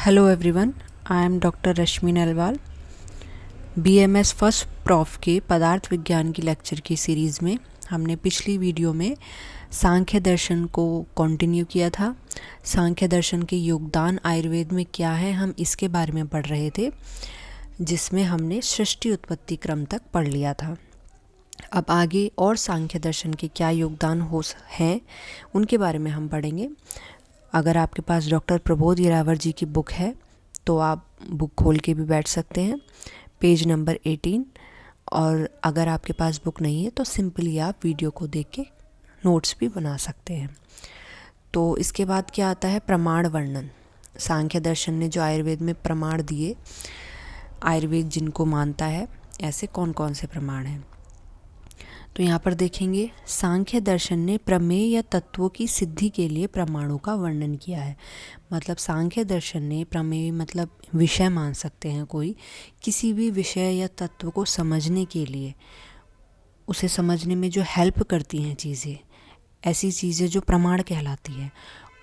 Hello everyone, I am doctor Rashmi Nalwal. BMS first prof के पदार्थ विज्ञान की लेक्चर की सीरीज़ में हमने पिछली वीडियो में सांख्य दर्शन को कंटिन्यू किया था। सांख्य दर्शन के योगदान आयुर्वेद में क्या है, हम इसके बारे में पढ़ रहे थे, जिसमें हमने सृष्टि उत्पत्ति क्रम तक पढ़ लिया था। अब आगे और सांख्य दर्शन के क्या योगदान हैं उनके बारे में हम पढ़ेंगे। अगर आपके पास डॉक्टर प्रबोध गिरावर जी की बुक है तो आप बुक खोल के भी बैठ सकते हैं, पेज नंबर 18। और अगर आपके पास बुक नहीं है तो सिंपली आप वीडियो को देख के नोट्स भी बना सकते हैं। तो इसके बाद क्या आता है, प्रमाण वर्णन। सांख्य दर्शन ने जो आयुर्वेद में प्रमाण दिए, आयुर्वेद जिनको मानता है, ऐसे कौन कौन से प्रमाण हैं। तो यहाँ पर देखेंगे, सांख्य दर्शन ने प्रमेय या तत्वों की सिद्धि के लिए प्रमाणों का वर्णन किया है। मतलब सांख्य दर्शन ने प्रमेय मतलब विषय मान सकते हैं, कोई किसी भी विषय या तत्व को समझने के लिए, उसे समझने में जो हेल्प करती हैं चीज़ें, ऐसी चीज़ें जो प्रमाण कहलाती है,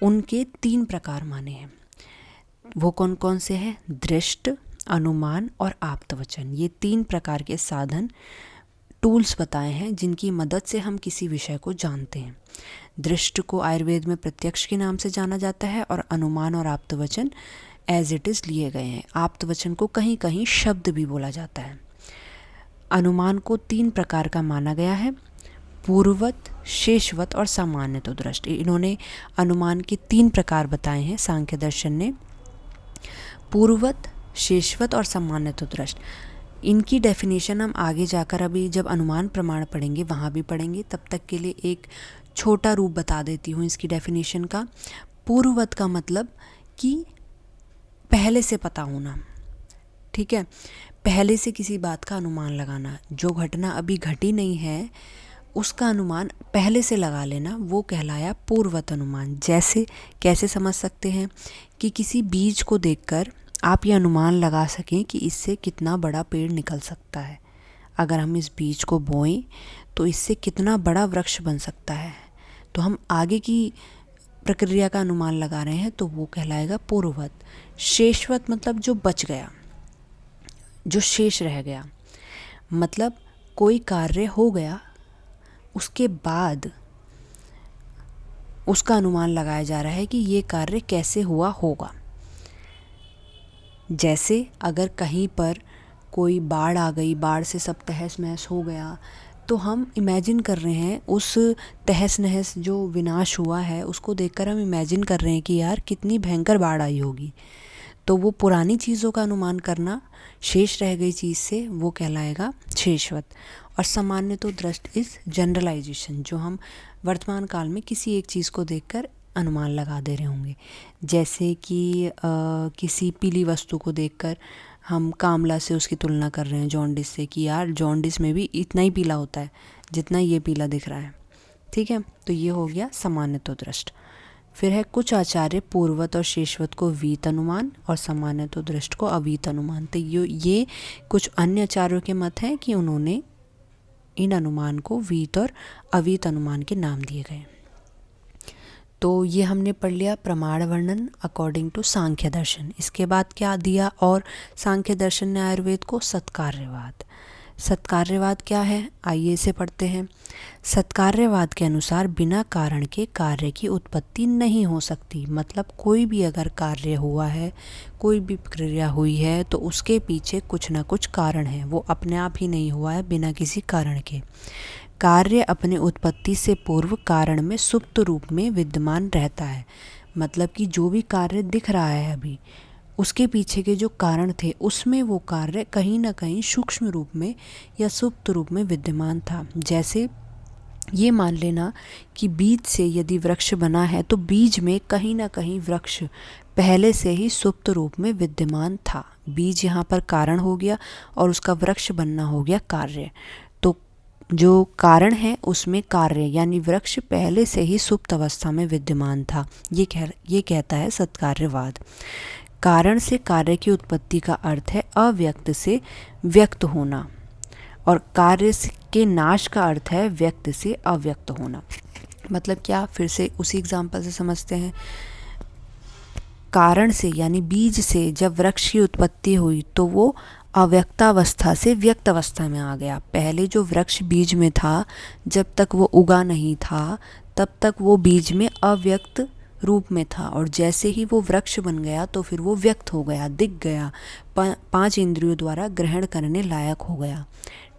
उनके 3 प्रकार माने हैं। वो कौन कौन से हैं? दृष्ट, अनुमान और आप्तवचन। ये 3 प्रकार के साधन, टूल्स बताए हैं जिनकी मदद से हम किसी विषय को जानते हैं। दृष्ट को आयुर्वेद में प्रत्यक्ष के नाम से जाना जाता है और अनुमान और आप्तवचन एज इट इज़ लिए गए हैं। आप्तवचन को कहीं कहीं शब्द भी बोला जाता है। अनुमान को 3 प्रकार का माना गया है, पूर्ववत, शेषवत और सामान्यतो दृष्ट। इन्होंने अनुमान के 3 प्रकार बताए हैं सांख्य दर्शन ने, पूर्ववत, शेषवत और सामान्यतो दृष्ट। इनकी डेफिनेशन हम आगे जाकर, अभी जब अनुमान प्रमाण पढ़ेंगे वहाँ भी पढ़ेंगे। तब तक के लिए एक छोटा रूप बता देती हूँ इसकी डेफिनेशन का। पूर्ववत का मतलब कि पहले से पता होना, ठीक है, पहले से किसी बात का अनुमान लगाना। जो घटना अभी घटी नहीं है उसका अनुमान पहले से लगा लेना, वो कहलाया पूर्ववत अनुमान। जैसे कैसे समझ सकते हैं कि किसी बीज को देखकर आप ये अनुमान लगा सकें कि इससे कितना बड़ा पेड़ निकल सकता है। अगर हम इस बीज को बोएं तो इससे कितना बड़ा वृक्ष बन सकता है, तो हम आगे की प्रक्रिया का अनुमान लगा रहे हैं, तो वो कहलाएगा पूर्ववत। शेषवत मतलब जो बच गया, जो शेष रह गया, मतलब कोई कार्य हो गया उसके बाद उसका अनुमान लगाया जा रहा है कि ये कार्य कैसे हुआ होगा। जैसे अगर कहीं पर कोई बाढ़ आ गई, बाढ़ से सब तहस नहस हो गया, तो हम इमेजिन कर रहे हैं उस तहस नहस जो विनाश हुआ है उसको देखकर हम इमेजिन कर रहे हैं कि यार कितनी भयंकर बाढ़ आई होगी। तो वो पुरानी चीज़ों का अनुमान करना, शेष रह गई चीज़ से, वो कहलाएगा शेषवत। और सामान्यतो दृष्ट इज जनरलाइजेशन, जो हम वर्तमान काल में किसी एक चीज़ को देखकर अनुमान लगा दे रहे होंगे। जैसे कि किसी पीली वस्तु को देखकर हम कामला से उसकी तुलना कर रहे हैं जॉन्डिस से, कि यार जॉन्डिस में भी इतना ही पीला होता है जितना ये पीला दिख रहा है, ठीक है। तो ये हो गया सामान्यतो दृष्ट। फिर है कुछ आचार्य पूर्ववत और शेषवत को वीत अनुमान और सामान्यतो दृष्ट को अवीत अनुमान। तो ये कुछ अन्य आचार्यों के मत हैं कि उन्होंने इन अनुमान को वीत और अवीत अनुमान के नाम दिए गए। तो ये हमने पढ़ लिया प्रमाण वर्णन अकॉर्डिंग टू सांख्य दर्शन। इसके बाद क्या दिया और सांख्य दर्शन ने आयुर्वेद को? सत्कार्यवाद। सत्कार्यवाद क्या है, आइए इसे पढ़ते हैं। सत्कार्यवाद के अनुसार बिना कारण के कार्य की उत्पत्ति नहीं हो सकती। मतलब कोई भी अगर कार्य हुआ है, कोई भी क्रिया हुई है, तो उसके पीछे कुछ ना कुछ कारण है, वो अपने आप ही नहीं हुआ है बिना किसी कारण के। कार्य अपने उत्पत्ति से पूर्व कारण में सुप्त रूप में विद्यमान रहता है। मतलब कि जो भी कार्य दिख रहा है अभी, उसके पीछे के जो कारण थे उसमें वो कार्य कहीं ना कहीं सूक्ष्म रूप में या सुप्त रूप में विद्यमान था। जैसे ये मान लेना कि बीज से यदि वृक्ष बना है तो बीज में कहीं ना कहीं वृक्ष पहले से ही सुप्त रूप में विद्यमान था। बीज यहाँ पर कारण हो गया और उसका वृक्ष बनना हो गया कार्य। तो जो कारण है उसमें कार्य यानी वृक्ष पहले से ही सुप्त अवस्था में विद्यमान था। ये कहता है सत्कार्यवाद। कारण से कार्य की उत्पत्ति का अर्थ है अव्यक्त से व्यक्त होना, और कार्य के नाश का अर्थ है व्यक्त से अव्यक्त होना। मतलब क्या, फिर से उसी एग्जाम्पल से समझते हैं। कारण से यानी बीज से जब वृक्ष की उत्पत्ति हुई तो वो अव्यक्तावस्था से व्यक्त अवस्था में आ गया। पहले जो वृक्ष बीज में था, जब तक वो उगा नहीं था तब तक वो बीज में अव्यक्त रूप में था, और जैसे ही वो वृक्ष बन गया तो फिर वो व्यक्त हो गया, दिख गया, 5 इंद्रियों द्वारा ग्रहण करने लायक हो गया।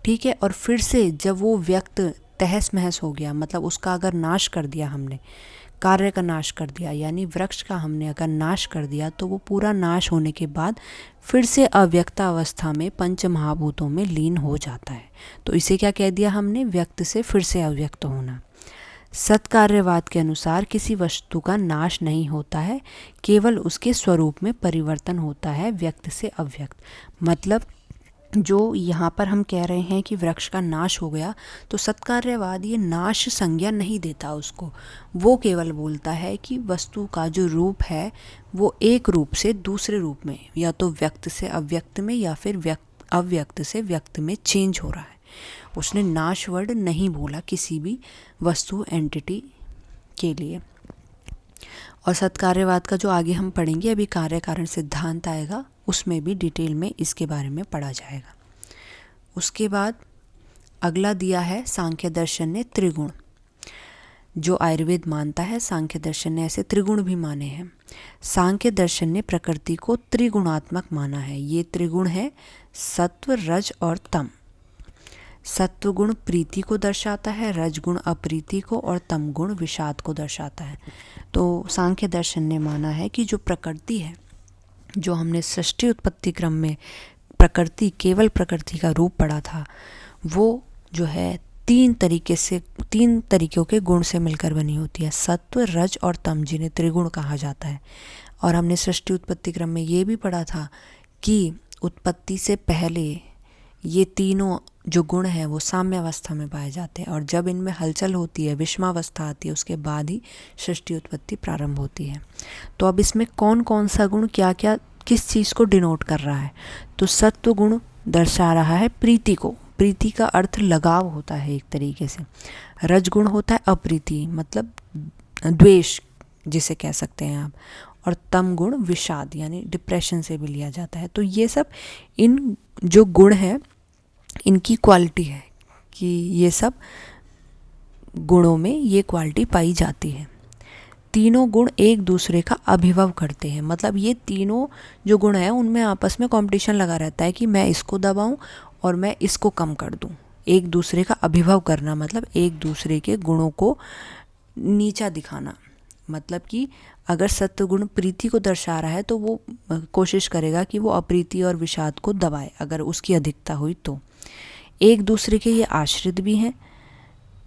ठीक है। और फिर से जब वो व्यक्त तहस महस हो गया, मतलब उसका अगर नाश कर दिया हमने, कार्य का नाश कर दिया, यानी वृक्ष का हमने अगर नाश कर दिया, तो वो पूरा नाश होने के बाद फिर से अव्यक्ता अवस्था में पंच महाभूतों में लीन हो जाता है। तो इसे क्या कह दिया हमने? व्यक्त से फिर से अव्यक्त होना। सत्कार्यवाद के अनुसार किसी वस्तु का नाश नहीं होता है, केवल उसके स्वरूप में परिवर्तन होता है, व्यक्त से अव्यक्त। मतलब जो यहाँ पर हम कह रहे हैं कि वृक्ष का नाश हो गया, तो सत्कार्यवाद ये नाश संज्ञा नहीं देता उसको। वो केवल बोलता है कि वस्तु का जो रूप है वो एक रूप से दूसरे रूप में, या तो व्यक्त से अव्यक्त में या फिर अव्यक्त से व्यक्त में चेंज हो रहा है। उसने नाश वर्ड नहीं बोला किसी भी वस्तु एंटिटी के लिए। और सत्कार्यवाद का जो आगे हम पढ़ेंगे, अभी कार्य कारण सिद्धांत आएगा, उसमें भी डिटेल में इसके बारे में पढ़ा जाएगा। उसके बाद अगला दिया है सांख्य दर्शन ने त्रिगुण। जो आयुर्वेद मानता है, सांख्य दर्शन ने ऐसे त्रिगुण भी माने हैं। सांख्य दर्शन ने प्रकृति को त्रिगुणात्मक माना है। ये त्रिगुण है सत्व, रज और तम। सत्व गुण प्रीति को दर्शाता है, रज गुण अप्रीति को, और तम गुण विषाद को दर्शाता है। तो सांख्य दर्शन ने माना है कि जो प्रकृति है, जो हमने सृष्टि उत्पत्ति क्रम में प्रकृति, केवल प्रकृति का रूप पढ़ा था, वो जो है 3 तरीकों के गुण से मिलकर बनी होती है, सत्व, रज और तम, जिन्हें त्रिगुण कहा जाता है। और हमने सृष्टि उत्पत्ति क्रम में ये भी पढ़ा था कि उत्पत्ति से पहले ये तीनों जो गुण हैं वो साम्यावस्था में पाए जाते हैं, और जब इनमें हलचल होती है, विषमावस्था आती है, उसके बाद ही सृष्टि उत्पत्ति प्रारंभ होती है। तो अब इसमें कौन कौन सा गुण क्या क्या किस चीज़ को डिनोट कर रहा है? तो सत्व गुण दर्शा रहा है प्रीति को। प्रीति का अर्थ लगाव होता है एक तरीके से। रज गुण होता है अप्रीति, मतलब द्वेष जिसे कह सकते हैं आप। और तम गुण विषाद, यानी डिप्रेशन से भी लिया जाता है। तो ये सब इन जो गुण हैं इनकी क्वालिटी है कि ये सब गुणों में ये क्वालिटी पाई जाती है। तीनों गुण एक दूसरे का अभिभव करते हैं, मतलब ये तीनों जो गुण हैं उनमें आपस में कंपटीशन लगा रहता है कि मैं इसको दबाऊं और मैं इसको कम कर दूं। एक दूसरे का अभिभव करना मतलब एक दूसरे के गुणों को नीचा दिखाना। मतलब कि अगर सत्व गुण प्रीति को दर्शा रहा है तो वो कोशिश करेगा कि वो अप्रीति और विषाद को दबाए, अगर उसकी अधिकता हुई तो। एक दूसरे के ये आश्रित भी हैं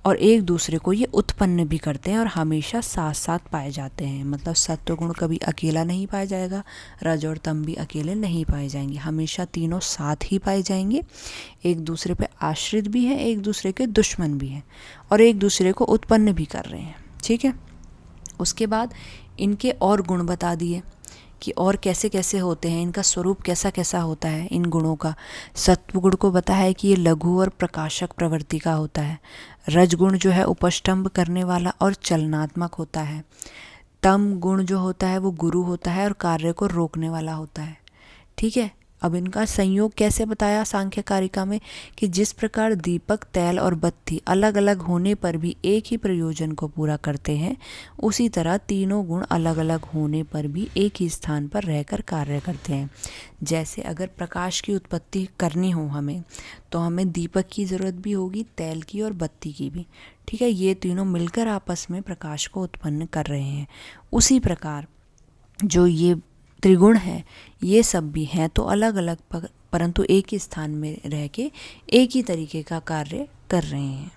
और एक दूसरे को ये उत्पन्न भी करते हैं और हमेशा साथ साथ पाए जाते हैं। मतलब सत्व गुण कभी अकेला नहीं पाया जाएगा, रज और तम भी अकेले नहीं पाए जाएंगे, हमेशा तीनों साथ ही पाए जाएंगे। एक दूसरे पे आश्रित भी हैं, एक दूसरे के दुश्मन भी हैं, और एक दूसरे को उत्पन्न भी कर रहे हैं। ठीक है। उसके बाद इनके और गुण बता दिए कि और कैसे कैसे होते हैं, इनका स्वरूप कैसा कैसा होता है इन गुणों का। सत्व गुण को बताया है कि ये लघु और प्रकाशक प्रवृत्ति का होता है। रज गुण जो है उपष्टम्भ करने वाला और चलनात्मक होता है। तम गुण जो होता है वो गुरु होता है और कार्य को रोकने वाला होता है। ठीक है। अब इनका संयोग कैसे बताया सांख्य कारिका में कि जिस प्रकार दीपक, तैल और बत्ती अलग अलग होने पर भी एक ही प्रयोजन को पूरा करते हैं, उसी तरह तीनों गुण अलग अलग होने पर भी एक ही स्थान पर रहकर कार्य करते हैं। जैसे अगर प्रकाश की उत्पत्ति करनी हो हमें, तो हमें दीपक की ज़रूरत भी होगी, तैल की और बत्ती की भी। ठीक है। ये तीनों मिलकर आपस में प्रकाश को उत्पन्न कर रहे हैं। उसी प्रकार जो ये त्रिगुण है ये सब भी हैं तो अलग अलग, परंतु एक ही स्थान में रह के एक ही तरीके का कार्य कर रहे हैं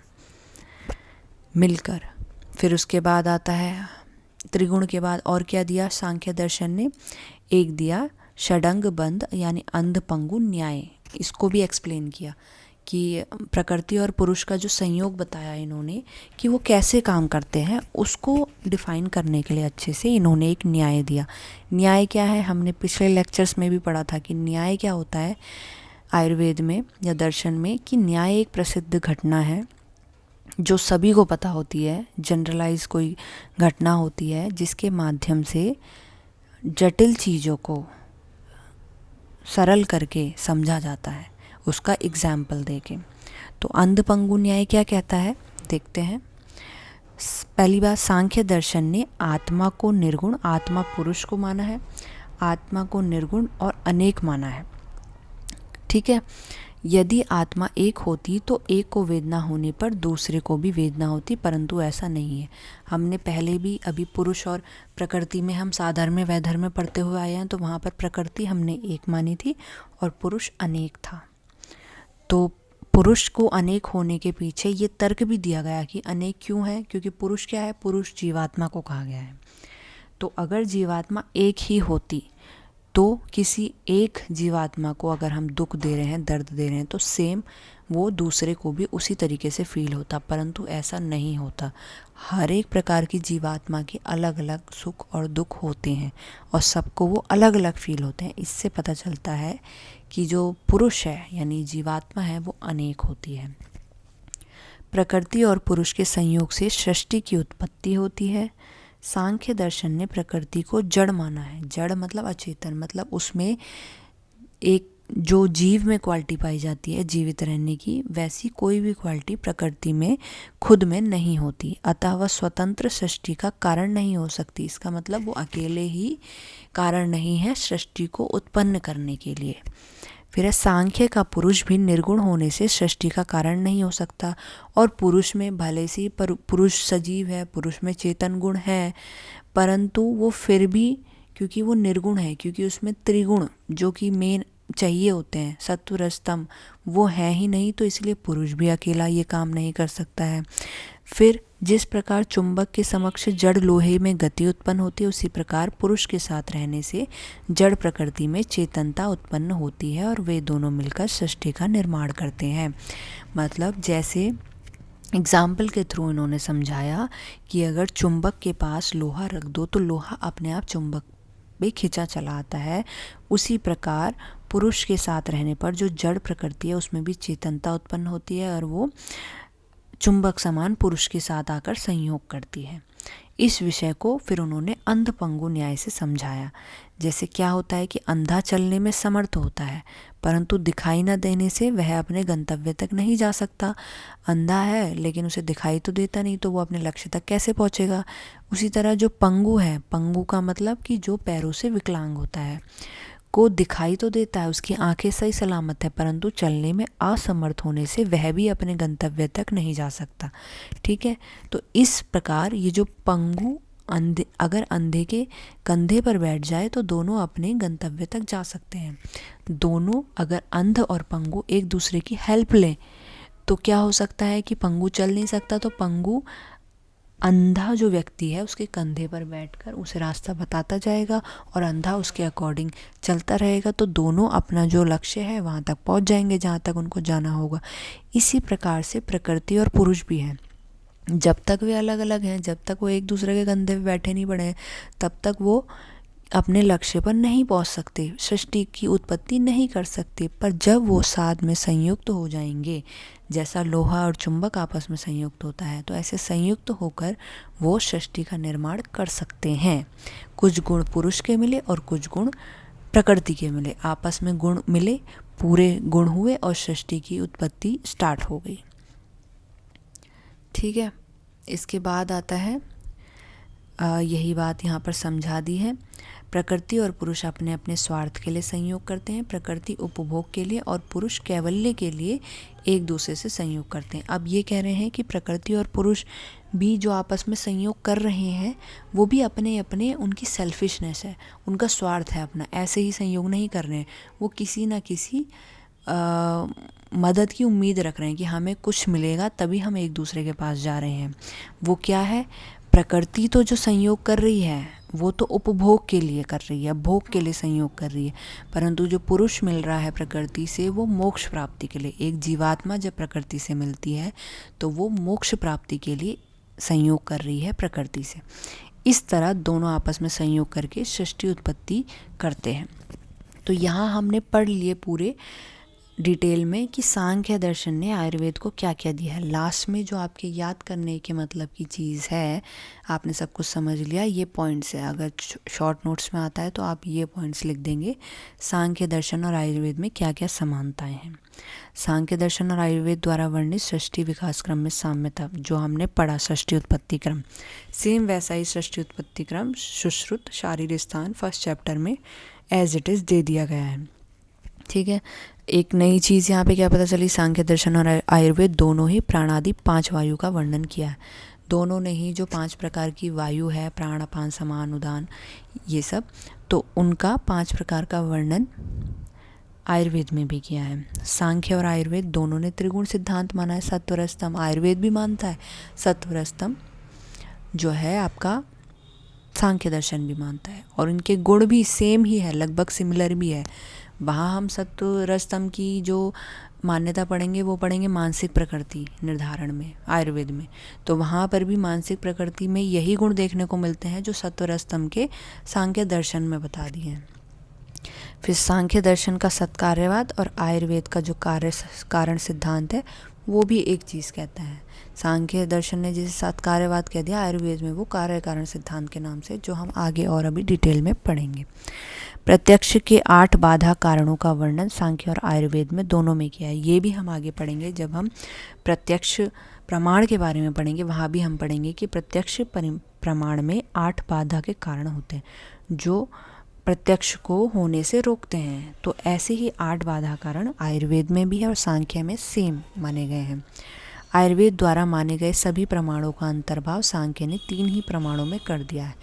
मिलकर। फिर उसके बाद आता है त्रिगुण के बाद और क्या दिया सांख्य दर्शन ने? एक दिया षडंग बंध यानी अंध पंगु न्याय। इसको भी एक्सप्लेन किया कि प्रकृति और पुरुष का जो संयोग बताया इन्होंने कि वो कैसे काम करते हैं, उसको डिफाइन करने के लिए अच्छे से इन्होंने एक न्याय दिया। न्याय क्या है? हमने पिछले लेक्चर्स में भी पढ़ा था कि न्याय क्या होता है आयुर्वेद में या दर्शन में, कि न्याय एक प्रसिद्ध घटना है जो सभी को पता होती है, जनरलाइज कोई घटना होती है जिसके माध्यम से जटिल चीज़ों को सरल करके समझा जाता है, उसका एग्जाम्पल देके। तो अंधपंगु न्याय क्या कहता है, देखते हैं। पहली बात, सांख्य दर्शन ने आत्मा को निर्गुण, आत्मा पुरुष को माना है, आत्मा को निर्गुण और अनेक माना है। ठीक है, यदि आत्मा एक होती तो एक को वेदना होने पर दूसरे को भी वेदना होती, परंतु ऐसा नहीं है। हमने पहले भी अभी पुरुष और प्रकृति में हम साधर्म में वैधर्म में पढ़ते हुए आए हैं, तो वहाँ पर प्रकृति हमने एक मानी थी और पुरुष अनेक था। तो पुरुष को अनेक होने के पीछे ये तर्क भी दिया गया कि अनेक क्यों है, क्योंकि पुरुष क्या है, पुरुष जीवात्मा को कहा गया है। तो अगर जीवात्मा एक ही होती तो किसी एक जीवात्मा को अगर हम दुख दे रहे हैं, दर्द दे रहे हैं, तो सेम वो दूसरे को भी उसी तरीके से फील होता, परंतु ऐसा नहीं होता। हर एक प्रकार की जीवात्मा के अलग अलग सुख और दुख होते हैं और सबको वो अलग अलग फील होते हैं। इससे पता चलता है कि जो पुरुष है यानी जीवात्मा है वो अनेक होती है। प्रकृति और पुरुष के संयोग से सृष्टि की उत्पत्ति होती है। सांख्य दर्शन ने प्रकृति को जड़ माना है। जड़ मतलब अचेतन, मतलब उसमें एक जो जीव में क्वालिटी पाई जाती है जीवित रहने की, वैसी कोई भी क्वालिटी प्रकृति में खुद में नहीं होती, अतः वह स्वतंत्र सृष्टि का कारण नहीं हो सकती। इसका मतलब वो अकेले ही कारण नहीं है सृष्टि को उत्पन्न करने के लिए। फिर है, सांख्य का पुरुष भी निर्गुण होने से सृष्टि का कारण नहीं हो सकता। और पुरुष में भले से पुरुष सजीव है, पुरुष में चेतन गुण है, परंतु वो फिर भी क्योंकि वो निर्गुण है, क्योंकि उसमें त्रिगुण जो कि मेन चाहिए होते हैं, सत्व रज तम, वो है ही नहीं, तो इसलिए पुरुष भी अकेला ये काम नहीं कर सकता है। फिर जिस प्रकार चुंबक के समक्ष जड़ लोहे में गति उत्पन्न होती है, उसी प्रकार पुरुष के साथ रहने से जड़ प्रकृति में चेतनता उत्पन्न होती है और वे दोनों मिलकर सृष्टि का निर्माण करते हैं। मतलब जैसे एग्जाम्पल के थ्रू इन्होंने समझाया कि अगर चुंबक के पास लोहा रख दो तो लोहा अपने आप चुंबक में खिंचा चला आता है, उसी प्रकार पुरुष के साथ रहने पर जो जड़ प्रकृति है उसमें भी चेतनता उत्पन्न होती है और वो चुंबक समान पुरुष के साथ आकर संयोग करती है। इस विषय को फिर उन्होंने अंधपंगु न्याय से समझाया। जैसे क्या होता है कि अंधा चलने में समर्थ होता है, परंतु दिखाई न देने से वह अपने गंतव्य तक नहीं जा सकता। अंधा है लेकिन उसे दिखाई तो देता नहीं, तो वो अपने लक्ष्य तक कैसे पहुंचेगा। उसी तरह जो पंगु है, पंगु का मतलब कि जो पैरों से विकलांग होता है, को दिखाई तो देता है, उसकी आंखें सही सलामत है, परंतु चलने में असमर्थ होने से वह भी अपने गंतव्य तक नहीं जा सकता। ठीक है, तो इस प्रकार ये जो पंगु अंधे अगर अंधे के कंधे पर बैठ जाए तो दोनों अपने गंतव्य तक जा सकते हैं। दोनों अगर अंध और पंगु एक दूसरे की हेल्प लें तो क्या हो सकता है कि पंगु चल नहीं सकता, तो पंगु अंधा जो व्यक्ति है उसके कंधे पर बैठकर उसे रास्ता बताता जाएगा और अंधा उसके अकॉर्डिंग चलता रहेगा, तो दोनों अपना जो लक्ष्य है वहाँ तक पहुँच जाएंगे जहाँ तक उनको जाना होगा। इसी प्रकार से प्रकृति और पुरुष भी हैं। जब तक वे अलग अलग हैं, जब तक वो एक दूसरे के कंधे पे बैठे नहीं पड़े हैं, तब तक वो अपने लक्ष्य पर नहीं पहुंच सकते, सृष्टि की उत्पत्ति नहीं कर सकते। पर जब वो साथ में संयुक्त हो जाएंगे, जैसा लोहा और चुंबक आपस में संयुक्त होता है, तो ऐसे संयुक्त होकर वो सृष्टि का निर्माण कर सकते हैं। कुछ गुण पुरुष के मिले और कुछ गुण प्रकृति के मिले, आपस में गुण मिले, पूरे गुण हुए और सृष्टि की उत्पत्ति स्टार्ट हो गई। ठीक है, इसके बाद आता है यही बात यहाँ पर समझा दी है। प्रकृति और पुरुष अपने अपने स्वार्थ के लिए संयोग करते हैं। प्रकृति उपभोग के लिए और पुरुष कैवल्य के लिए एक दूसरे से संयोग करते हैं। अब ये कह रहे हैं कि प्रकृति और पुरुष भी जो आपस में संयोग कर रहे हैं वो भी अपने अपने उनकी सेल्फिशनेस है, उनका स्वार्थ है अपना, ऐसे ही संयोग नहीं कर रहे हैं। वो किसी न किसी मदद की उम्मीद रख रहे हैं कि हमें कुछ मिलेगा तभी हम एक दूसरे के पास जा रहे हैं। वो क्या है, प्रकृति तो जो संयोग कर रही है वो तो उपभोग के लिए कर रही है, भोग के लिए संयोग कर रही है, परंतु जो पुरुष मिल रहा है प्रकृति से वो मोक्ष प्राप्ति के लिए। एक जीवात्मा जब प्रकृति से मिलती है तो वो मोक्ष प्राप्ति के लिए संयोग कर रही है प्रकृति से। इस तरह दोनों आपस में संयोग करके सृष्टि उत्पत्ति करते हैं। तो यहाँ हमने पढ़ लिए पूरे डिटेल में कि सांख्य दर्शन ने आयुर्वेद को क्या क्या दिया है। लास्ट में जो आपके याद करने के मतलब की चीज़ है, आपने सब कुछ समझ लिया, ये पॉइंट्स है। अगर शॉर्ट नोट्स में आता है तो आप ये पॉइंट्स लिख देंगे, सांख्य दर्शन और आयुर्वेद में क्या क्या समानताएं हैं। सांख्य दर्शन और आयुर्वेद द्वारा वर्णित सृष्टि विकास क्रम में साम्यता, जो हमने पढ़ा सृष्टि उत्पत्ति क्रम, सेम वैसा ही सृष्टि उत्पत्ति क्रम सुश्रुत शारीर स्थान फर्स्ट चैप्टर में एज इट इज़ दे दिया गया है। ठीक है, एक नई चीज़ यहाँ पे क्या पता चली, सांख्य दर्शन और आयुर्वेद दोनों ही प्राणादि 5 वायु का वर्णन किया है। दोनों ने ही जो 5 प्रकार की वायु है, प्राण अपान समान उदान ये सब, तो उनका 5 प्रकार का वर्णन आयुर्वेद में भी किया है। सांख्य और आयुर्वेद दोनों ने त्रिगुण सिद्धांत माना है, सत्वर स्तंभ आयुर्वेद भी मानता है, सत्वर स्तंभ जो है आपका सांख्य दर्शन भी मानता है, और इनके गुण भी सेम ही है, लगभग सिमिलर भी है। वहाँ हम सत्व रजतम की जो मान्यता पढ़ेंगे वो पढ़ेंगे मानसिक प्रकृति निर्धारण में आयुर्वेद में, तो वहाँ पर भी मानसिक प्रकृति में यही गुण देखने को मिलते हैं जो सत्व रजतम के सांख्य दर्शन में बता दिए हैं। फिर सांख्य दर्शन का सत्कार्यवाद और आयुर्वेद का जो कारण सिद्धांत है वो भी एक चीज़ कहता है। सांख्य दर्शन ने जैसे सत्कार्यवाद कह दिया, आयुर्वेद में वो कार्य कारण सिद्धांत के नाम से, जो हम आगे और अभी डिटेल में पढ़ेंगे। प्रत्यक्ष के 8 बाधा कारणों का वर्णन सांख्य और आयुर्वेद में दोनों में किया है। ये भी हम आगे पढ़ेंगे, जब हम प्रत्यक्ष प्रमाण के बारे में पढ़ेंगे वहाँ भी हम पढ़ेंगे कि प्रत्यक्ष प्रमाण में 8 बाधा के कारण होते हैं जो प्रत्यक्ष को होने से रोकते हैं। तो ऐसे ही 8 बाधा कारण आयुर्वेद में भी है और सांख्य में सेम माने गए हैं। आयुर्वेद द्वारा माने गए सभी प्रमाणों का अंतर्भाव सांख्य ने 3 ही प्रमाणों में कर दिया है।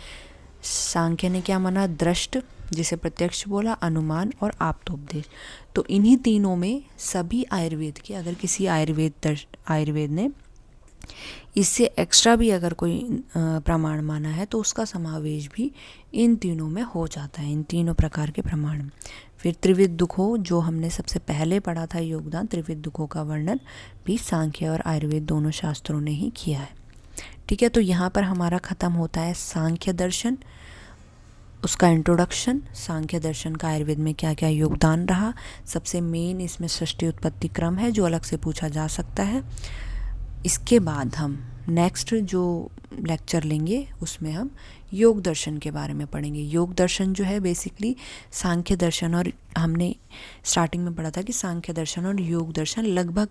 सांख्य ने क्या माना, दृष्ट जिसे प्रत्यक्ष बोला, अनुमान और आप्तोपदेश। तो इन्हीं तीनों में सभी आयुर्वेद के, अगर किसी आयुर्वेद ने इससे एक्स्ट्रा भी अगर कोई प्रमाण माना है तो उसका समावेश भी इन तीनों में हो जाता है, इन तीनों प्रकार के प्रमाण। फिर त्रिविध दुखों, जो हमने सबसे पहले पढ़ा था योगदान, त्रिविध दुखों का वर्णन भी सांख्य और आयुर्वेद दोनों शास्त्रों ने ही किया है। ठीक है, तो यहाँ पर हमारा ख़त्म होता है सांख्य दर्शन, उसका इंट्रोडक्शन, सांख्य दर्शन का आयुर्वेद में क्या क्या योगदान रहा। सबसे मेन इसमें सृष्टि उत्पत्ति क्रम है जो अलग से पूछा जा सकता है। इसके बाद हम नेक्स्ट जो लेक्चर लेंगे उसमें हम योग दर्शन के बारे में पढ़ेंगे। योग दर्शन जो है बेसिकली सांख्य दर्शन, और हमने स्टार्टिंग में पढ़ा था कि सांख्य दर्शन और योग दर्शन लगभग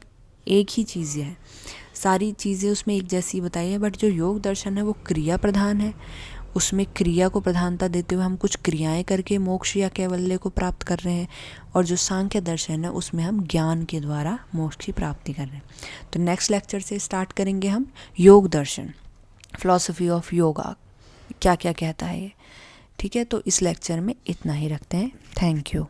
एक ही चीज़ है, सारी चीज़ें उसमें एक जैसी बताई है, बट जो योग दर्शन है वो क्रिया प्रधान है। उसमें क्रिया को प्रधानता देते हुए हम कुछ क्रियाएं करके मोक्ष या कैवल्य को प्राप्त कर रहे हैं, और जो सांख्य दर्शन है उसमें हम ज्ञान के द्वारा मोक्ष की प्राप्ति कर रहे हैं। तो नेक्स्ट लेक्चर से स्टार्ट करेंगे हम योग दर्शन, फिलॉसफी ऑफ योगा क्या क्या कहता है ये। ठीक है, तो इस लेक्चर में इतना ही रखते हैं। Thank you.